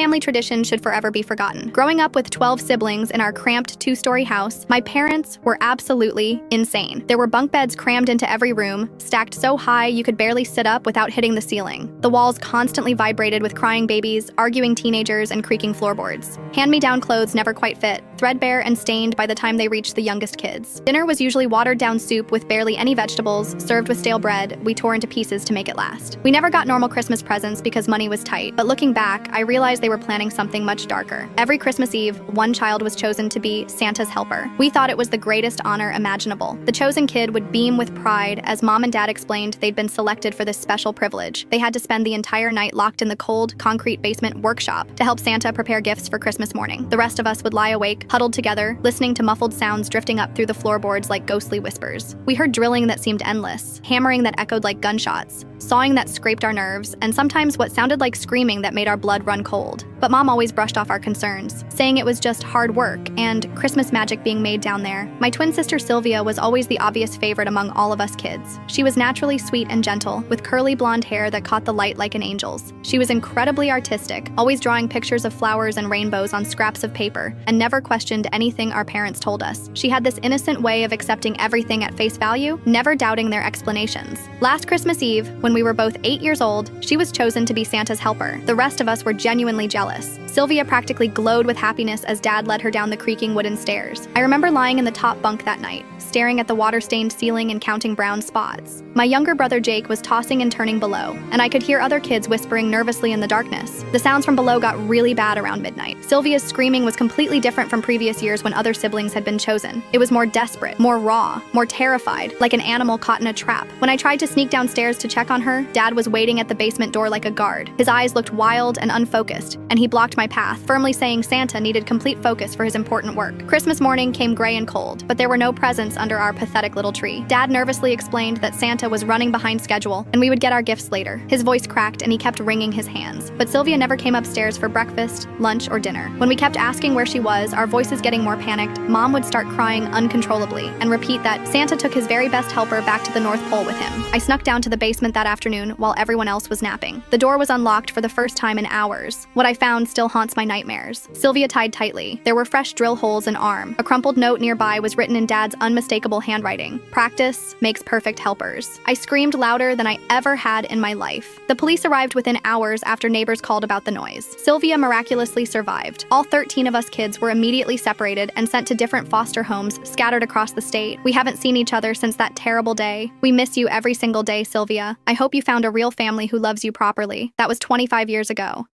Family tradition should forever be forgotten. Growing up with 12 siblings in our cramped two-story house, my parents were absolutely insane. There were bunk beds crammed into every room, stacked so high you could barely sit up without hitting the ceiling. The walls constantly vibrated with crying babies, arguing teenagers, and creaking floorboards. Hand-me-down clothes never quite fit, threadbare and stained by the time they reached the youngest kids. Dinner was usually watered-down soup with barely any vegetables, served with stale bread we tore into pieces to make it last. We never got normal Christmas presents because money was tight, but looking back, I realized they were planning something much darker. Every Christmas Eve, one child was chosen to be Santa's helper. We thought it was the greatest honor imaginable. The chosen kid would beam with pride as Mom and Dad explained they'd been selected for this special privilege. They had to spend the entire night locked in the cold, concrete basement workshop to help Santa prepare gifts for Christmas morning. The rest of us would lie awake, huddled together, listening to muffled sounds drifting up through the floorboards like ghostly whispers. We heard drilling that seemed endless, hammering that echoed like gunshots, sawing that scraped our nerves, and sometimes what sounded like screaming that made our blood run cold. But Mom always brushed off our concerns, saying it was just hard work and Christmas magic being made down there. My twin sister Sylvia was always the obvious favorite among all of us kids. She was naturally sweet and gentle, with curly blonde hair that caught the light like an angel's. She was incredibly artistic, always drawing pictures of flowers and rainbows on scraps of paper, and never questioned anything our parents told us. She had this innocent way of accepting everything at face value, never doubting their explanations. Last Christmas Eve, when we were both 8 years old, she was chosen to be Santa's helper. The rest of us were genuinely jealous. Sylvia practically glowed with happiness as Dad led her down the creaking wooden stairs. I remember lying in the top bunk that night, staring at the water-stained ceiling and counting brown spots. My younger brother Jake was tossing and turning below, and I could hear other kids whispering nervously in the darkness. The sounds from below got really bad around midnight. Sylvia's screaming was completely different from previous years when other siblings had been chosen. It was more desperate, more raw, more terrified, like an animal caught in a trap. When I tried to sneak downstairs to check on her, Dad was waiting at the basement door like a guard. His eyes looked wild and unfocused, and he blocked my path, firmly saying Santa needed complete focus for his important work. Christmas morning came gray and cold, but there were no presents under our pathetic little tree. Dad nervously explained that Santa was running behind schedule, and we would get our gifts later. His voice cracked and he kept wringing his hands. But Sylvia never came upstairs for breakfast, lunch, or dinner. When we kept asking where she was, our voices getting more panicked, Mom would start crying uncontrollably and repeat that Santa took his very best helper back to the North Pole with him. I snuck down to the basement that afternoon while everyone else was napping. The door was unlocked for the first time in hours. What I found still haunts my nightmares. Sylvia tied tightly. There were fresh drill holes in arm. A crumpled note nearby was written in Dad's unmistakable handwriting. Practice makes perfect helpers. I screamed louder than I ever had in my life. The police arrived within hours after neighbors called about the noise. Sylvia miraculously survived. All 13 of us kids were immediately separated and sent to different foster homes scattered across the state. We haven't seen each other since that terrible day. We miss you every single day, Sylvia. I hope you found a real family who loves you properly. That was 25 years ago.